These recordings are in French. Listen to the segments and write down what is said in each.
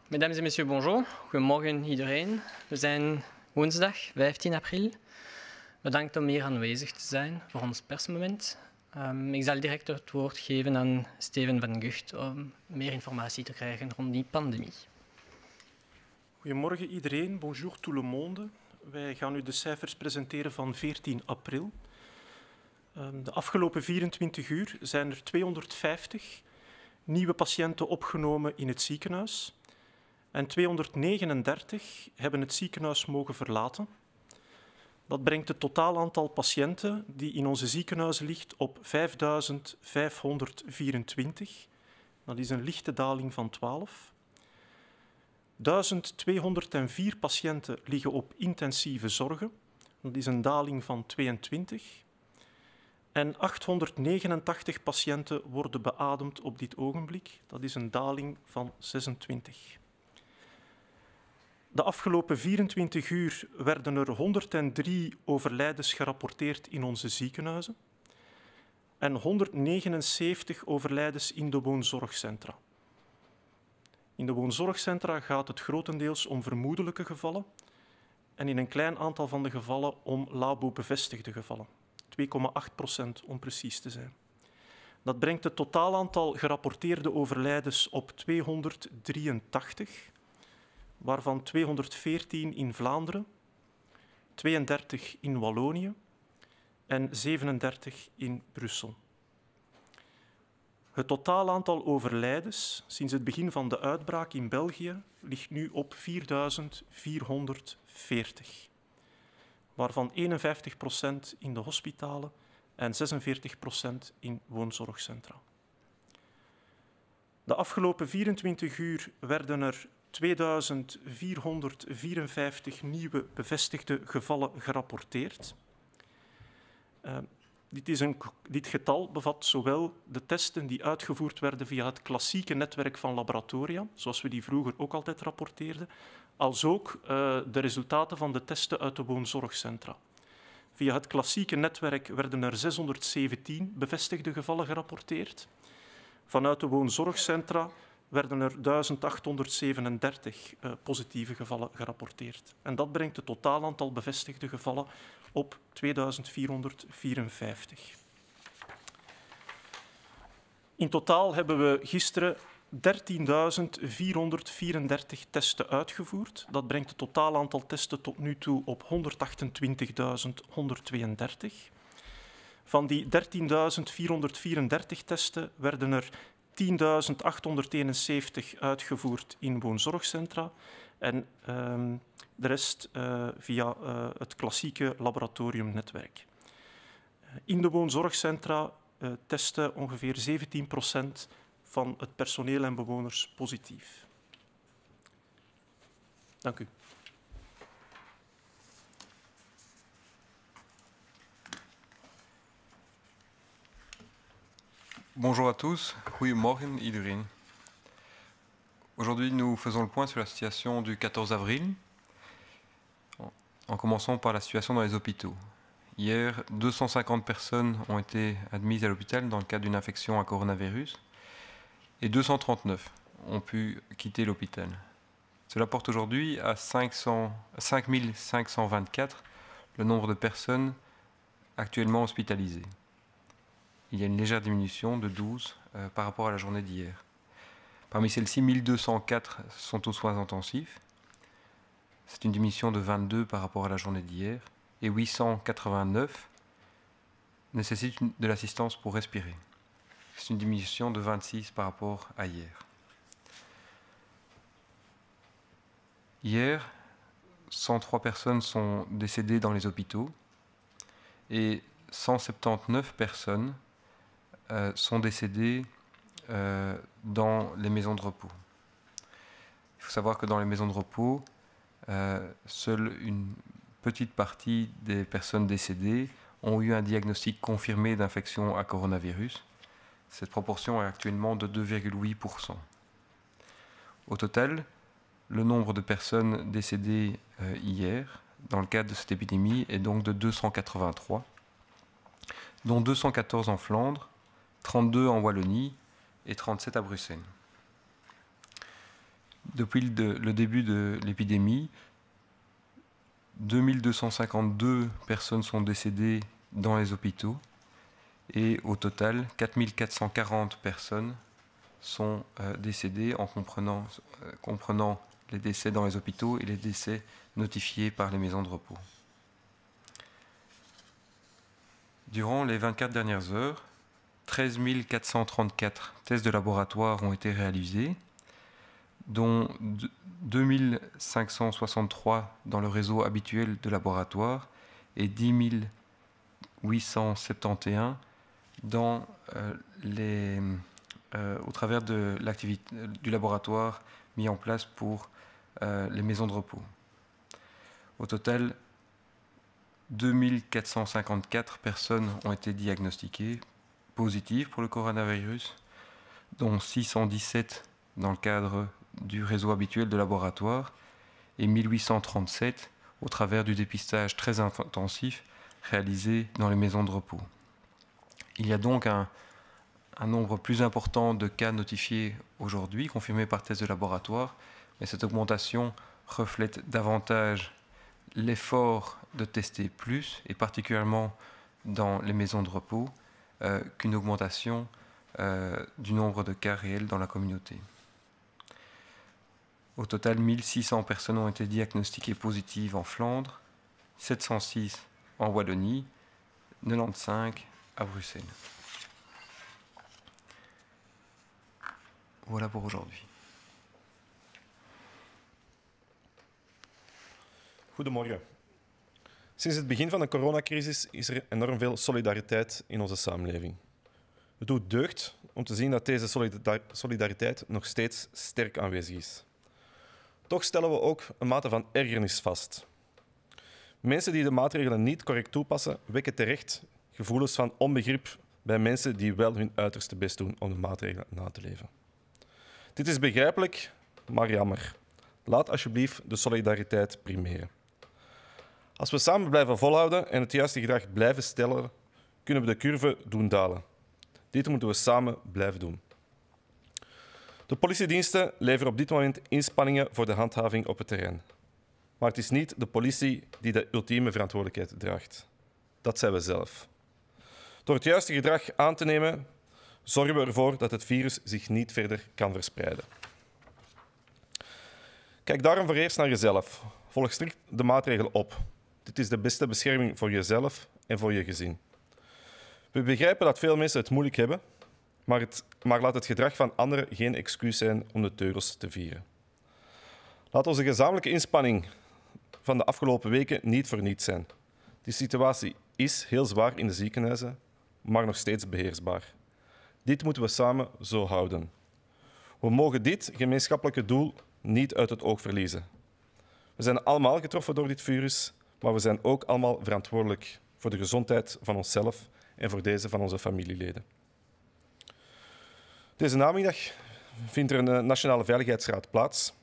Mesdames et messieurs, bonjour. Goedemorgen iedereen. We zijn woensdag 15 april. Bedankt om hier aanwezig te zijn voor ons persmoment. Ik zal direct het woord geven aan Steven van Gucht om meer informatie te krijgen rond die pandemie. Goedemorgen iedereen, bonjour tout le monde. Wij gaan u de cijfers presenteren van 14 april. De afgelopen 24 uur zijn er 250 nieuwe patiënten opgenomen in het ziekenhuis. En 239 hebben het ziekenhuis mogen verlaten. Dat brengt het totaal aantal patiënten die in onze ziekenhuizen ligt op 5.524. Dat is een lichte daling van 12. 1204 patiënten liggen op intensieve zorgen. Dat is een daling van 22. En 889 patiënten worden beademd op dit ogenblik. Dat is een daling van 26. De afgelopen 24 uur werden er 103 overlijdens gerapporteerd in onze ziekenhuizen en 179 overlijdens in de woonzorgcentra. In de woonzorgcentra gaat het grotendeels om vermoedelijke gevallen en in een klein aantal van de gevallen om labo-bevestigde gevallen. 2,8% om precies te zijn. Dat brengt het totaal aantal gerapporteerde overlijdens op 283, waarvan 214 in Vlaanderen, 32 in Wallonië en 37 in Brussel. Het totaal aantal overlijdens sinds het begin van de uitbraak in België ligt nu op 4.440, waarvan 51% in de hospitalen en 46% in woonzorgcentra. De afgelopen 24 uur werden er 2454 nieuwe bevestigde gevallen gerapporteerd. Dit getal bevat zowel de testen die uitgevoerd werden via het klassieke netwerk van laboratoria, zoals we die vroeger ook altijd rapporteerden, als ook de resultaten van de testen uit de woonzorgcentra. Via het klassieke netwerk werden er 617 bevestigde gevallen gerapporteerd. Vanuit de woonzorgcentra werden er 1837 positieve gevallen gerapporteerd. En dat brengt het totaal aantal bevestigde gevallen op 2454. In totaal hebben we gisteren 13.434 testen uitgevoerd. Dat brengt het totaal aantal testen tot nu toe op 128.132. Van die 13.434 testen werden er 10.871 uitgevoerd in woonzorgcentra en de rest via het klassieke laboratoriumnetwerk. In de woonzorgcentra testen ongeveer 17% van het personeel en bewoners positief. Dank u. Bonjour à tous, goedemorgen iedereen. Aujourd'hui, nous faisons le point sur la situation du 14 avril, en commençant par la situation dans les hôpitaux. Hier, 250 personnes ont été admises à l'hôpital dans le cadre d'une infection à coronavirus et 239 ont pu quitter l'hôpital. Cela porte aujourd'hui à 5524 le nombre de personnes actuellement hospitalisées. Il y a une légère diminution de 12 par rapport à la journée d'hier. Parmi celles-ci, 1204 sont aux soins intensifs. C'est une diminution de 22 par rapport à la journée d'hier. Et 889 nécessitent de l'assistance pour respirer. C'est une diminution de 26 par rapport à hier. Hier, 103 personnes sont décédées dans les hôpitaux et 179 personnes sont décédés dans les maisons de repos. Il faut savoir que dans les maisons de repos, seule une petite partie des personnes décédées ont eu un diagnostic confirmé d'infection à coronavirus. Cette proportion est actuellement de 2,8%. Au total, le nombre de personnes décédées hier, dans le cadre de cette épidémie, est donc de 283, dont 214 en Flandre, 32 en Wallonie et 37 à Bruxelles. Depuis le début de l'épidémie, 2252 personnes sont décédées dans les hôpitaux et au total, 4440 personnes sont décédées en comprenant les décès dans les hôpitaux et les décès notifiés par les maisons de repos. Durant les 24 dernières heures, 13 434 tests de laboratoire ont été réalisés, dont 2563 dans le réseau habituel de laboratoire et 10 871 au travers de l'activité du laboratoire mis en place pour les maisons de repos. Au total, 2454 personnes ont été diagnostiquées positives pour le coronavirus, dont 617 dans le cadre du réseau habituel de laboratoire et 1837 au travers du dépistage très intensif réalisé dans les maisons de repos. Il y a donc un nombre plus important de cas notifiés aujourd'hui, confirmés par test de laboratoire, mais cette augmentation reflète davantage l'effort de tester plus, et particulièrement dans les maisons de repos, qu'une augmentation du nombre de cas réels dans la communauté. Au total, 1600 personnes ont été diagnostiquées positives en Flandre, 706 en Wallonie, 95 à Bruxelles. Voilà pour aujourd'hui. Goedemorgen. Sinds het begin van de coronacrisis is er enorm veel solidariteit in onze samenleving. Het doet deugd om te zien dat deze solidariteit nog steeds sterk aanwezig is. Toch stellen we ook een mate van ergernis vast. Mensen die de maatregelen niet correct toepassen, wekken terecht gevoelens van onbegrip bij mensen die wel hun uiterste best doen om de maatregelen na te leven. Dit is begrijpelijk, maar jammer. Laat alsjeblieft de solidariteit primeren. Als we samen blijven volhouden en het juiste gedrag blijven stellen, kunnen we de curve doen dalen. Dit moeten we samen blijven doen. De politiediensten leveren op dit moment inspanningen voor de handhaving op het terrein. Maar het is niet de politie die de ultieme verantwoordelijkheid draagt. Dat zijn we zelf. Door het juiste gedrag aan te nemen, zorgen we ervoor dat het virus zich niet verder kan verspreiden. Kijk daarom voor eerst naar jezelf. Volg strikt de maatregelen op. Dit is de beste bescherming voor jezelf en voor je gezin. We begrijpen dat veel mensen het moeilijk hebben, maar laat het gedrag van anderen geen excuus zijn om de teugels te vieren. Laat onze gezamenlijke inspanning van de afgelopen weken niet voor niets zijn. Die situatie is heel zwaar in de ziekenhuizen, maar nog steeds beheersbaar. Dit moeten we samen zo houden. We mogen dit gemeenschappelijke doel niet uit het oog verliezen. We zijn allemaal getroffen door dit virus, maar we zijn ook allemaal verantwoordelijk voor de gezondheid van onszelf en voor deze van onze familieleden. Deze namiddag vindt er een Nationale Veiligheidsraad plaats.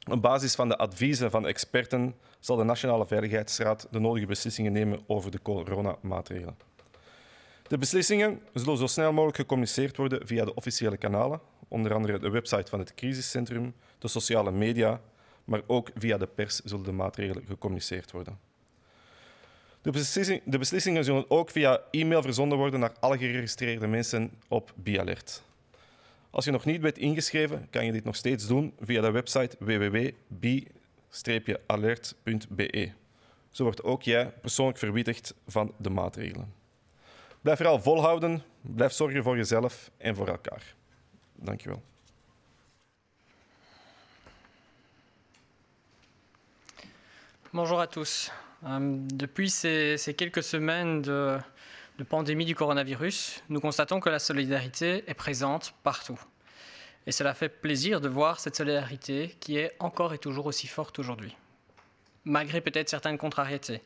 Op basis van de adviezen van de experten zal de Nationale Veiligheidsraad de nodige beslissingen nemen over de coronamaatregelen. De beslissingen zullen zo snel mogelijk gecommuniceerd worden via de officiële kanalen, onder andere de website van het crisiscentrum, de sociale media, maar ook via de pers zullen de maatregelen gecommuniceerd worden. De beslissingen zullen ook via e-mail verzonden worden naar alle geregistreerde mensen op BiAlert. Als je nog niet bent ingeschreven, kan je dit nog steeds doen via de website www.bi-alert.be. Zo wordt ook jij persoonlijk verwittigd van de maatregelen. Blijf vooral volhouden, blijf zorgen voor jezelf en voor elkaar. Dank je wel. Bonjour à tous. Depuis ces quelques semaines de pandémie du coronavirus, nous constatons que la solidarité est présente partout. Et cela fait plaisir de voir cette solidarité qui est encore et toujours aussi forte aujourd'hui, malgré peut-être certaines contrariétés.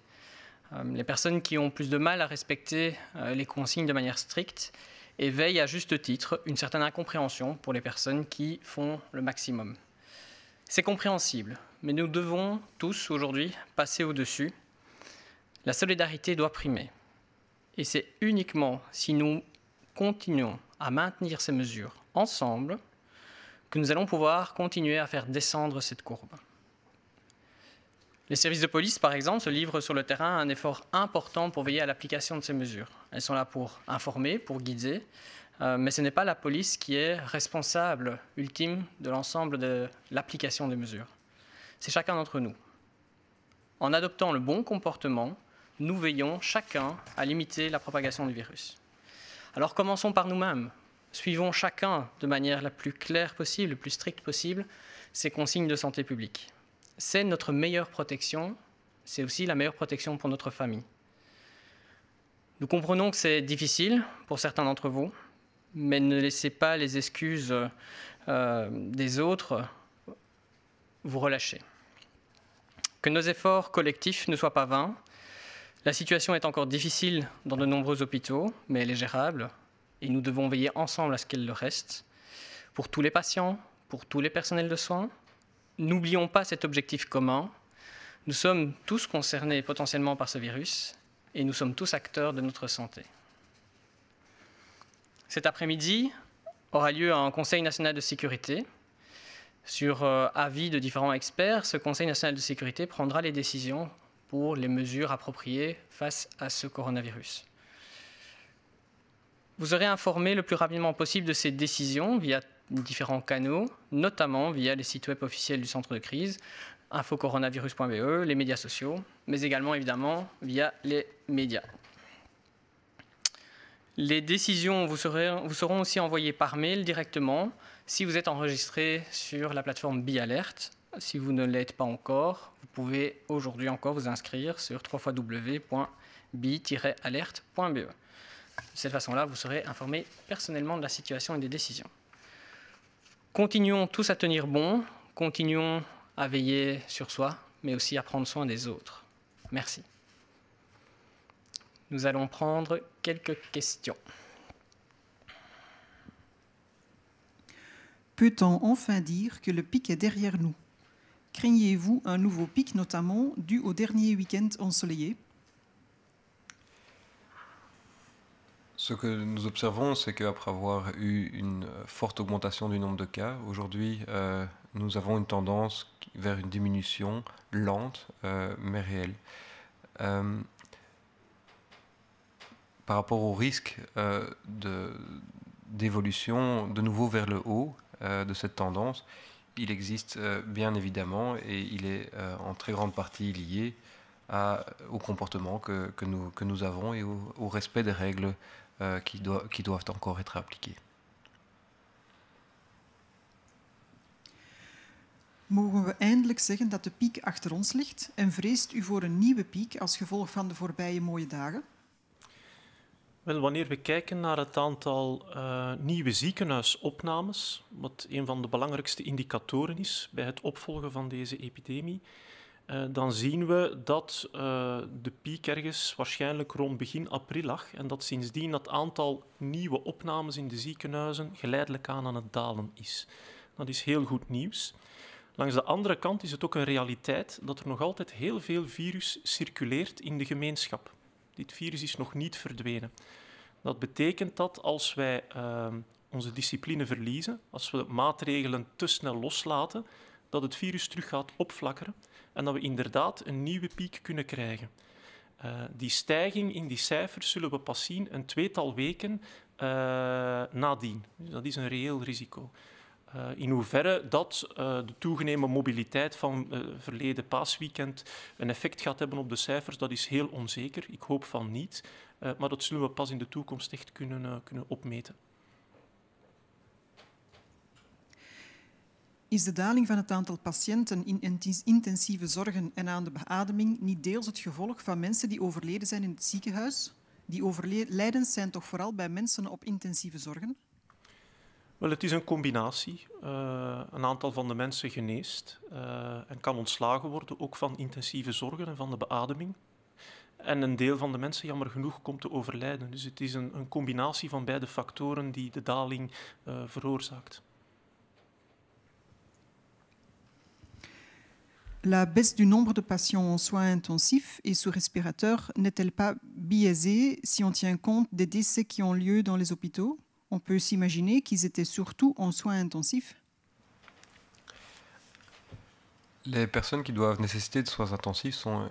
Les personnes qui ont plus de mal à respecter les consignes de manière stricte éveillent à juste titre une certaine incompréhension pour les personnes qui font le maximum. C'est compréhensible, mais nous devons tous aujourd'hui passer au-dessus. La solidarité doit primer. Et c'est uniquement si nous continuons à maintenir ces mesures ensemble que nous allons pouvoir continuer à faire descendre cette courbe. Les services de police, par exemple, se livrent sur le terrain à un effort important pour veiller à l'application de ces mesures. Elles sont là pour informer, pour guider, mais ce n'est pas la police qui est responsable ultime de l'ensemble de l'application des mesures. C'est chacun d'entre nous. En adoptant le bon comportement, nous veillons chacun à limiter la propagation du virus. Alors commençons par nous-mêmes. Suivons chacun de manière la plus claire possible, la plus stricte possible, ces consignes de santé publique. C'est notre meilleure protection, c'est aussi la meilleure protection pour notre famille. Nous comprenons que c'est difficile pour certains d'entre vous, mais ne laissez pas les excuses des autres vous relâcher. Que nos efforts collectifs ne soient pas vains. La situation est encore difficile dans de nombreux hôpitaux, mais elle est gérable et nous devons veiller ensemble à ce qu'elle le reste. Pour tous les patients, pour tous les personnels de soins, n'oublions pas cet objectif commun. Nous sommes tous concernés potentiellement par ce virus et nous sommes tous acteurs de notre santé. Cet après-midi aura lieu un Conseil national de sécurité. Sur avis de différents experts, ce Conseil national de sécurité prendra les décisions pour les mesures appropriées face à ce coronavirus. Vous serez informés le plus rapidement possible de ces décisions via différents canaux, notamment via les sites web officiels du centre de crise, infocoronavirus.be, les médias sociaux, mais également évidemment via les médias. Les décisions vous seront aussi envoyées par mail directement si vous êtes enregistré sur la plateforme BiAlert. Si vous ne l'êtes pas encore, vous pouvez aujourd'hui encore vous inscrire sur www.bi-alert.be. De cette façon-là, vous serez informé personnellement de la situation et des décisions. Continuons tous à tenir bon, continuons à veiller sur soi, mais aussi à prendre soin des autres. Merci. Nous allons prendre quelques questions. Peut-on enfin dire que le pic est derrière nous? Craignez-vous un nouveau pic, notamment dû au dernier week-end ensoleillé? Ce que nous observons, c'est qu'après avoir eu une forte augmentation du nombre de cas, aujourd'hui, nous avons une tendance vers une diminution lente, mais réelle. Par rapport au risque d'évolution de nouveau vers le haut de cette tendance, il existe bien évidemment, et il est en très grande partie lié au comportement que nous avons et au respect des règles qui doivent encore être appliquées. Mogen we eindelijk zeggen dat de piek achter ons ligt en vreest u voor een nieuwe piek als gevolg van de voorbije mooie dagen? Wel, wanneer we kijken naar het aantal nieuwe ziekenhuisopnames, wat een van de belangrijkste indicatoren is bij het opvolgen van deze epidemie, dan zien we dat de piek ergens waarschijnlijk rond begin april lag en dat sindsdien het aantal nieuwe opnames in de ziekenhuizen geleidelijk aan het dalen is. Dat is heel goed nieuws. Langs de andere kant is het ook een realiteit dat er nog altijd heel veel virus circuleert in de gemeenschap. Dit virus is nog niet verdwenen. Dat betekent dat als wij onze discipline verliezen, als we maatregelen te snel loslaten, dat het virus terug gaat opflakkeren en dat we inderdaad een nieuwe piek kunnen krijgen. Die stijging in die cijfers zullen we pas zien een tweetal weken nadien. Dus dat is een reëel risico. In hoeverre dat de toegenomen mobiliteit van verleden paasweekend een effect gaat hebben op de cijfers, dat is heel onzeker. Ik hoop van niet, maar dat zullen we pas in de toekomst echt kunnen opmeten. Is de daling van het aantal patiënten in intensieve zorgen en aan de beademing niet deels het gevolg van mensen die overleden zijn in het ziekenhuis? Die overlijdens zijn toch vooral bij mensen op intensieve zorgen? Wel, het is een combinatie. Een aantal van de mensen geneest en kan ontslagen worden, ook van intensieve zorgen en van de beademing. En een deel van de mensen, jammer genoeg, komt te overlijden. Dus het is een combinatie van beide factoren die de daling veroorzaakt. La baisse du nombre de patients en soins intensifs et sous respirateur n'est-elle pas biaisée si on tient compte des décès qui ont lieu dans les hôpitaux? On peut s'imaginer qu'ils étaient surtout en soins intensifs. Les personnes qui doivent nécessiter de soins intensifs sont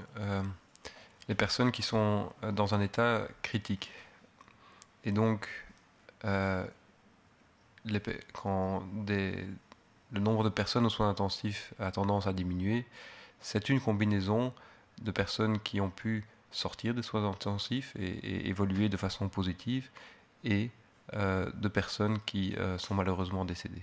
les personnes qui sont dans un état critique. Et donc, quand le nombre de personnes aux soins intensifs a tendance à diminuer, c'est une combinaison de personnes qui ont pu sortir des soins intensifs et évoluer de façon positive et de personnes qui sont malheureusement décédées.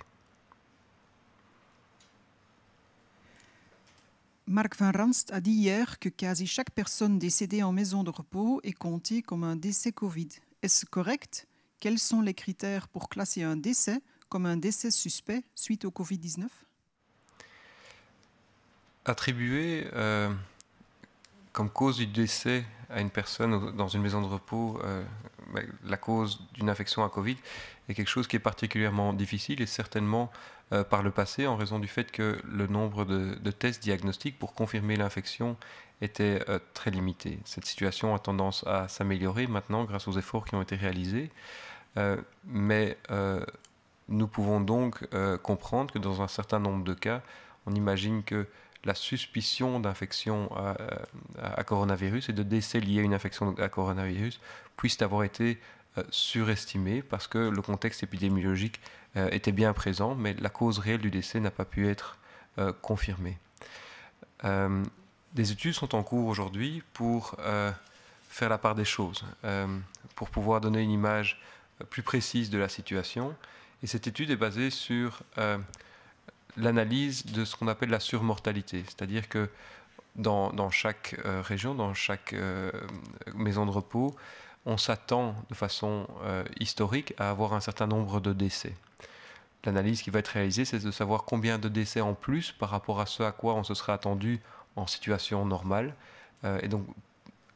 Marc Van Ranst a dit hier que quasi chaque personne décédée en maison de repos est comptée comme un décès Covid. Est-ce correct? Quels sont les critères pour classer un décès comme un décès suspect suite au Covid-19? Attribuer comme cause du décès à une personne dans une maison de repos la cause d'une infection à Covid est quelque chose qui est particulièrement difficile et certainement par le passé en raison du fait que le nombre de tests diagnostiques pour confirmer l'infection était très limité. Cette situation a tendance à s'améliorer maintenant grâce aux efforts qui ont été réalisés, mais nous pouvons donc comprendre que dans un certain nombre de cas, on imagine que la suspicion d'infection à coronavirus et de décès liés à une infection à coronavirus puissent avoir été surestimés parce que le contexte épidémiologique était bien présent, mais la cause réelle du décès n'a pas pu être confirmée. Des études sont en cours aujourd'hui pour faire la part des choses, pour pouvoir donner une image plus précise de la situation. Et cette étude est basée sur l'analyse de ce qu'on appelle la surmortalité, c'est-à-dire que dans chaque région, dans chaque maison de repos, on s'attend de façon historique à avoir un certain nombre de décès. L'analyse qui va être réalisée, c'est de savoir combien de décès en plus par rapport à ce à quoi on se serait attendu en situation normale. Et donc,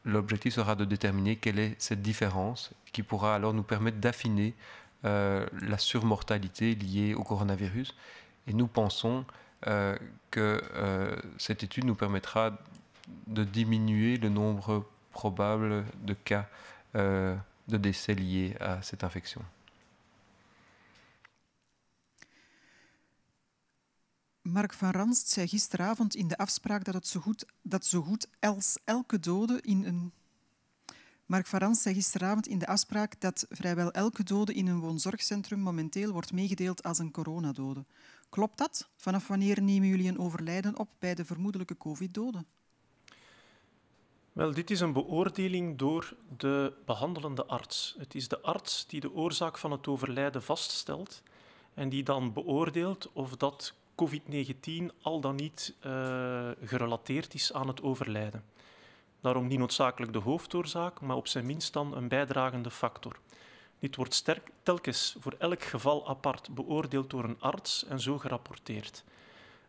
l'objectif sera de déterminer quelle est cette différence qui pourra alors nous permettre d'affiner la surmortalité liée au coronavirus. Et nous pensons que cette étude nous permettra de diminuer le nombre probable de cas de décès liés à cette infection. Marc Van Ranst zei gisteravond in de afspraak dat zo goed als elke dode in een... Marc Van Ranst zei gisteravond in de afspraak dat vrijwel elke dode in een woonzorgcentrum momenteel wordt meegedeeld als een coronadode. Klopt dat? Vanaf wanneer nemen jullie een overlijden op bij de vermoedelijke COVID-doden? Wel, dit is een beoordeling door de behandelende arts. Het is de arts die de oorzaak van het overlijden vaststelt en die dan beoordeelt of dat COVID-19 al dan niet gerelateerd is aan het overlijden. Daarom niet noodzakelijk de hoofdoorzaak, maar op zijn minst dan een bijdragende factor. Dit wordt telkens voor elk geval apart beoordeeld door een arts en zo gerapporteerd.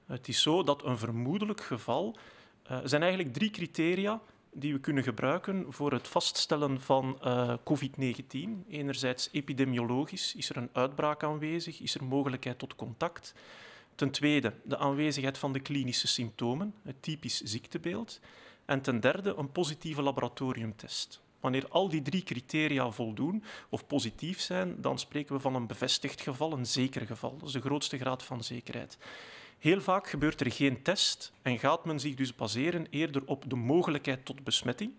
Het is zo dat een vermoedelijk geval... Er zijn eigenlijk 3 criteria die we kunnen gebruiken voor het vaststellen van COVID-19. Enerzijds epidemiologisch, is er een uitbraak aanwezig, is er mogelijkheid tot contact. Ten tweede, de aanwezigheid van de klinische symptomen, het typisch ziektebeeld. En ten derde, een positieve laboratoriumtest. Wanneer al die 3 criteria voldoen of positief zijn, dan spreken we van een bevestigd geval, een zeker geval. Dat is de grootste graad van zekerheid. Heel vaak gebeurt er geen test en gaat men zich dus baseren eerder op de mogelijkheid tot besmetting,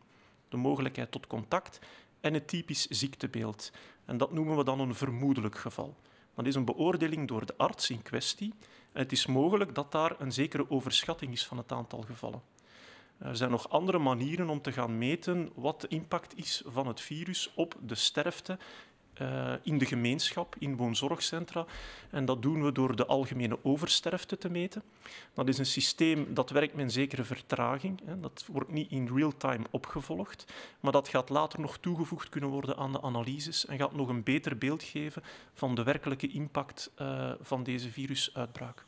de mogelijkheid tot contact en het typisch ziektebeeld. En dat noemen we dan een vermoedelijk geval. Dat is een beoordeling door de arts in kwestie. En het is mogelijk dat daar een zekere overschatting is van het aantal gevallen. Er zijn nog andere manieren om te gaan meten wat de impact is van het virus op de sterfte in de gemeenschap, in woonzorgcentra. En dat doen we door de algemene oversterfte te meten. Dat is een systeem dat werkt met een zekere vertraging. Dat wordt niet in real-time opgevolgd, maar dat gaat later nog toegevoegd kunnen worden aan de analyses en gaat nog een beter beeld geven van de werkelijke impact van deze virusuitbraak.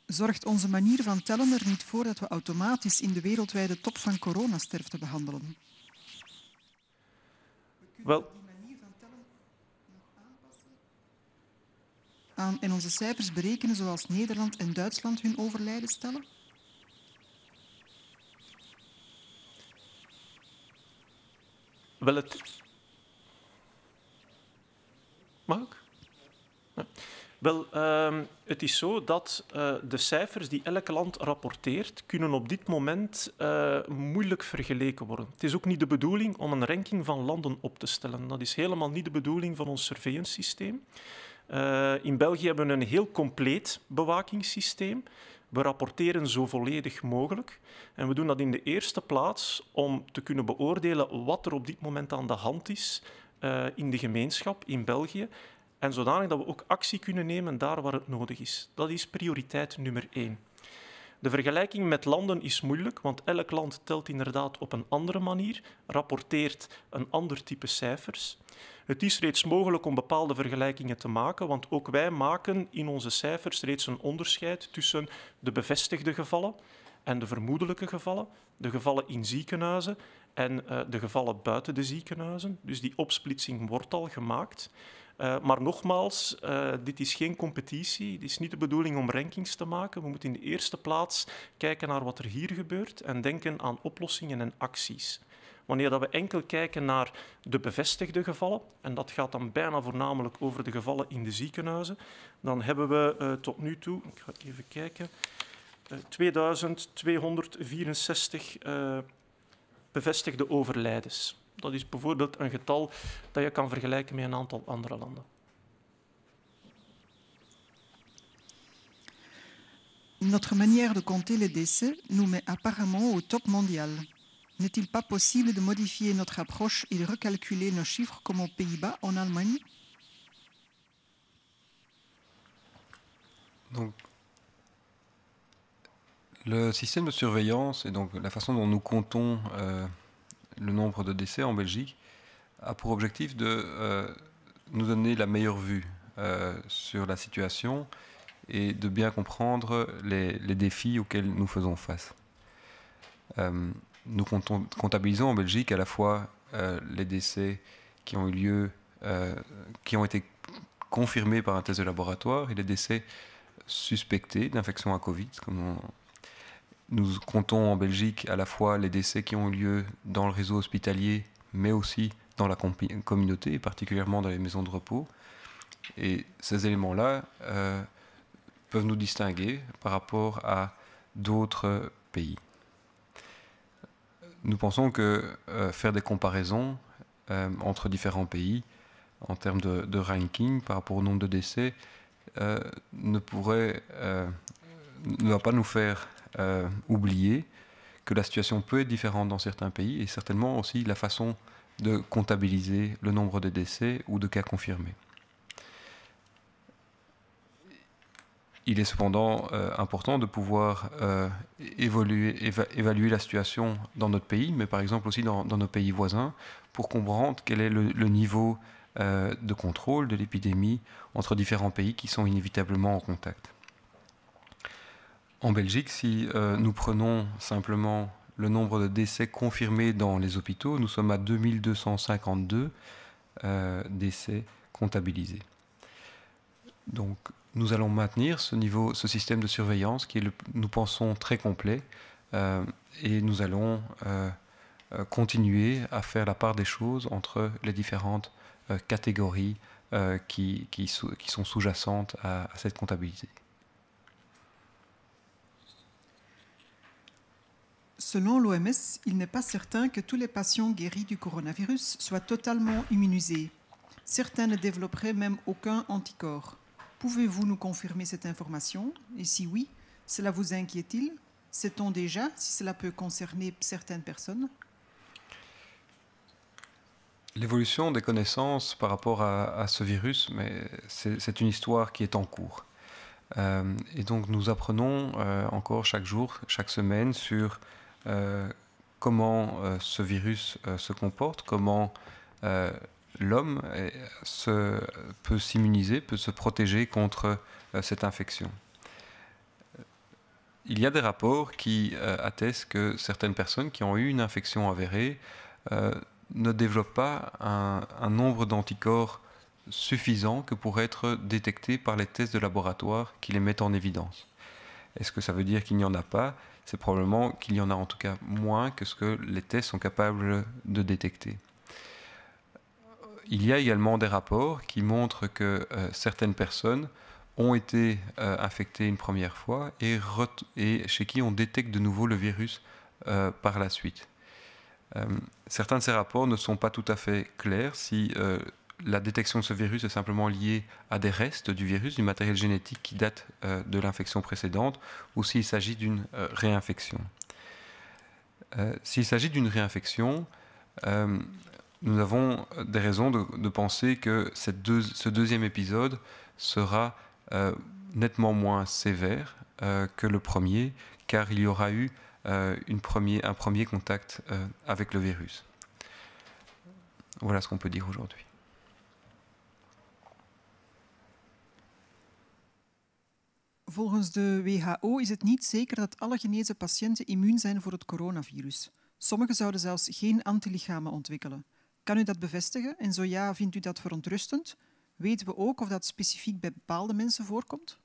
Zorgt onze manier van tellen er niet voor dat we automatisch in de wereldwijde top van coronasterfte behandelen? Wel, en onze cijfers berekenen zoals Nederland en Duitsland hun overlijden stellen? wel het... Mag ik? Ja. Wel, het is zo dat de cijfers die elk land rapporteert, kunnen op dit moment moeilijk vergeleken worden. Het is ook niet de bedoeling om een ranking van landen op te stellen. Dat is helemaal niet de bedoeling van ons surveillance systeem. In België hebben we een heel compleet bewakingssysteem. We rapporteren zo volledig mogelijk. En we doen dat in de eerste plaats om te kunnen beoordelen wat er op dit moment aan de hand is in de gemeenschap, in België. En zodanig dat we ook actie kunnen nemen daar waar het nodig is. Dat is prioriteit nummer 1. De vergelijking met landen is moeilijk, want elk land telt inderdaad op een andere manier, rapporteert een ander type cijfers. Het is reeds mogelijk om bepaalde vergelijkingen te maken, want ook wij maken in onze cijfers reeds een onderscheid tussen de bevestigde gevallen en de vermoedelijke gevallen, de gevallen in ziekenhuizen en de gevallen buiten de ziekenhuizen. Dus die opsplitsing wordt al gemaakt. Maar nogmaals, dit is geen competitie. Het is niet de bedoeling om rankings te maken. We moeten in de eerste plaats kijken naar wat er hier gebeurt en denken aan oplossingen en acties. Wanneer dat we enkel kijken naar de bevestigde gevallen, en dat gaat dan bijna voornamelijk over de gevallen in de ziekenhuizen, dan hebben we tot nu toe, ik ga even kijken, 2264 bevestigde overlijdens. Dat is bijvoorbeeld een getal dat je kan vergelijken met een aantal andere landen. Notre manière de compter les décès nous met apparemment au top mondial. N'est-il pas possible de modifier notre approche et de recalculer nos chiffres comme aux Pays-Bas, en Allemagne? Donc, le système de surveillance et donc la façon dont nous comptons le nombre de décès en Belgique a pour objectif de nous donner la meilleure vue sur la situation et de bien comprendre les défis auxquels nous faisons face. Nous comptabilisons en Belgique à la fois les décès qui ont eu lieu, qui ont été confirmés par un test de laboratoire et les décès suspectés d'infection à Covid. Nous comptons en Belgique à la fois les décès qui ont eu lieu dans le réseau hospitalier, mais aussi dans la communauté, particulièrement dans les maisons de repos. Et ces éléments-là peuvent nous distinguer par rapport à d'autres pays. Nous pensons que faire des comparaisons entre différents pays en termes de ranking par rapport au nombre de décès ne va pas nous faire oublier que la situation peut être différente dans certains pays et certainement aussi la façon de comptabiliser le nombre de décès ou de cas confirmés. Il est cependant important de pouvoir évaluer la situation dans notre pays, mais par exemple aussi dans nos pays voisins, pour comprendre quel est le niveau de contrôle de l'épidémie entre différents pays qui sont inévitablement en contact. En Belgique, si nous prenons simplement le nombre de décès confirmés dans les hôpitaux, nous sommes à 2252 décès comptabilisés. Donc, nous allons maintenir ce système de surveillance qui est, nous pensons, très complet et nous allons continuer à faire la part des choses entre les différentes catégories qui sont sous-jacentes à cette comptabilité. Selon l'OMS, il n'est pas certain que tous les patients guéris du coronavirus soient totalement immunisés. Certains ne développeraient même aucun anticorps. Pouvez-vous nous confirmer cette information? Et si oui, cela vous inquiète-t-il? Sait-on déjà si cela peut concerner certaines personnes? L'évolution des connaissances par rapport à ce virus, mais c'est une histoire qui est en cours. Et donc nous apprenons encore chaque jour, chaque semaine sur comment ce virus se comporte, comment l'homme peut s'immuniser, peut se protéger contre cette infection. Il y a des rapports qui attestent que certaines personnes qui ont eu une infection avérée ne développent pas un nombre d'anticorps suffisant que pour être détectés par les tests de laboratoire qui les mettent en évidence. Est-ce que ça veut dire qu'il n'y en a pas? C'est probablement qu'il y en a en tout cas moins que ce que les tests sont capables de détecter. Il y a également des rapports qui montrent que certaines personnes ont été infectés une première fois et chez qui on détecte de nouveau le virus par la suite. Certains de ces rapports ne sont pas tout à fait clairs si la détection de ce virus est simplement liée à des restes du virus, du matériel génétique qui date de l'infection précédente, ou s'il s'agit d'une réinfection. S'il s'agit d'une réinfection, nous avons des raisons de penser que ce deuxième épisode sera nettement moins sévère que le premier, car il y aura eu un premier contact avec le virus. Voilà ce qu'on peut dire aujourd'hui. Volgens de WHO is het niet zeker dat alle genezen patiënten immuun zijn voor het coronavirus. Sommigen zouden zelfs geen antilichamen ontwikkelen. Kan u dat bevestigen? En zo ja, vindt u dat verontrustend? Weten we ook of dat specifiek bij bepaalde mensen voorkomt?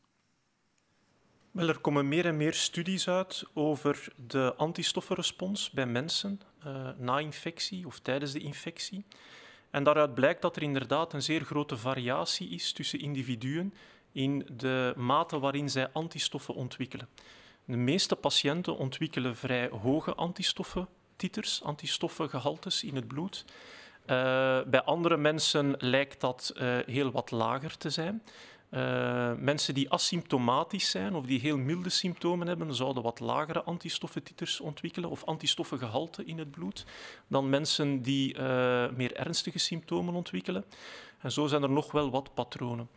Wel, er komen meer en meer studies uit over de antistoffenrespons bij mensen na infectie of tijdens de infectie. En daaruit blijkt dat er inderdaad een zeer grote variatie is tussen individuen in de mate waarin zij antistoffen ontwikkelen. De meeste patiënten ontwikkelen vrij hoge antistoffentiters, antistoffengehaltes in het bloed. Bij andere mensen lijkt dat heel wat lager te zijn. Mensen die asymptomatisch zijn of die heel milde symptomen hebben, zouden wat lagere antistoffentiters ontwikkelen of antistoffengehalte in het bloed dan mensen die meer ernstige symptomen ontwikkelen. En zo zijn er nog wel wat patronen.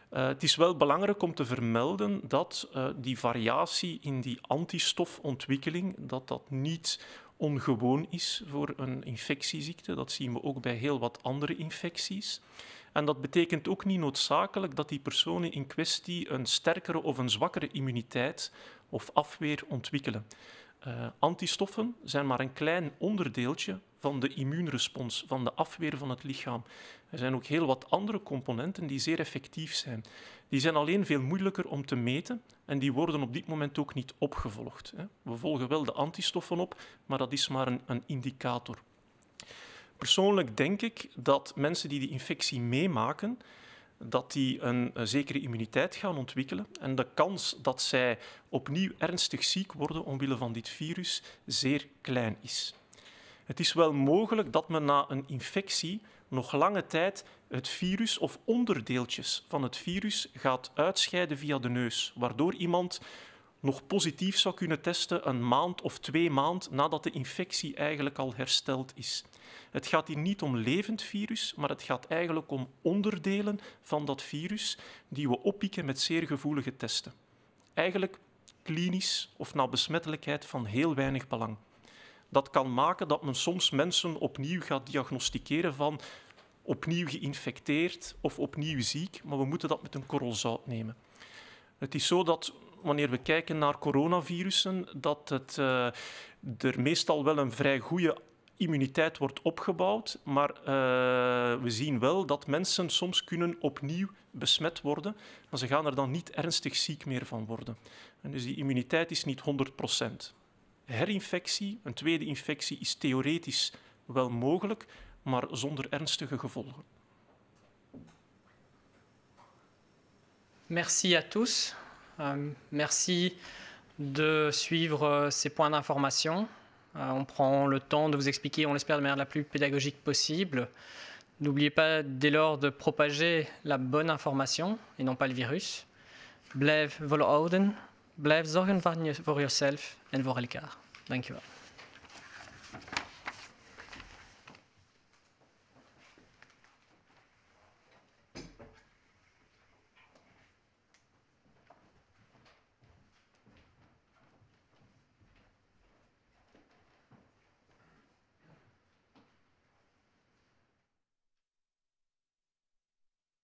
Het is wel belangrijk om te vermelden dat die variatie in die antistofontwikkeling dat niet ongewoon is voor een infectieziekte. Dat zien we ook bij heel wat andere infecties. En dat betekent ook niet noodzakelijk dat die personen in kwestie een sterkere of een zwakkere immuniteit of afweer ontwikkelen. Antistoffen zijn maar een klein onderdeeltje van de immuunrespons, van de afweer van het lichaam. Er zijn ook heel wat andere componenten die zeer effectief zijn. Die zijn alleen veel moeilijker om te meten en die worden op dit moment ook niet opgevolgd. We volgen wel de antistoffen op, maar dat is maar een indicator. Persoonlijk denk ik dat mensen die de infectie meemaken, dat die een zekere immuniteit gaan ontwikkelen en de kans dat zij opnieuw ernstig ziek worden omwille van dit virus zeer klein is. Het is wel mogelijk dat men na een infectie nog lange tijd het virus of onderdeeltjes van het virus gaat uitscheiden via de neus, waardoor iemand nog positief zou kunnen testen een maand of 2 maanden nadat de infectie eigenlijk al hersteld is. Het gaat hier niet om levend virus, maar het gaat eigenlijk om onderdelen van dat virus die we oppikken met zeer gevoelige testen. Eigenlijk klinisch of na besmettelijkheid van heel weinig belang. Dat kan maken dat men soms mensen opnieuw gaat diagnosticeren van opnieuw geïnfecteerd of opnieuw ziek, maar we moeten dat met een korrel zout nemen. Het is zo dat wanneer we kijken naar coronavirussen, dat er meestal wel een vrij goede immuniteit wordt opgebouwd, maar we zien wel dat mensen soms kunnen opnieuw besmet worden, maar ze gaan er dan niet ernstig ziek meer van worden. En dus die immuniteit is niet 100%. Herinfectie, een tweede infectie, is theoretisch wel mogelijk, maar zonder ernstige gevolgen. Merci à tous. Merci de suivre ces points d'information. On prend le temps de vous expliquer, on l'espère de manière la plus pédagogique possible. N'oubliez pas dès lors de propager la bonne information et non pas le virus. Blijf volhouden, blijf zorgen voor jezelf en voor elkaar. Dank u wel.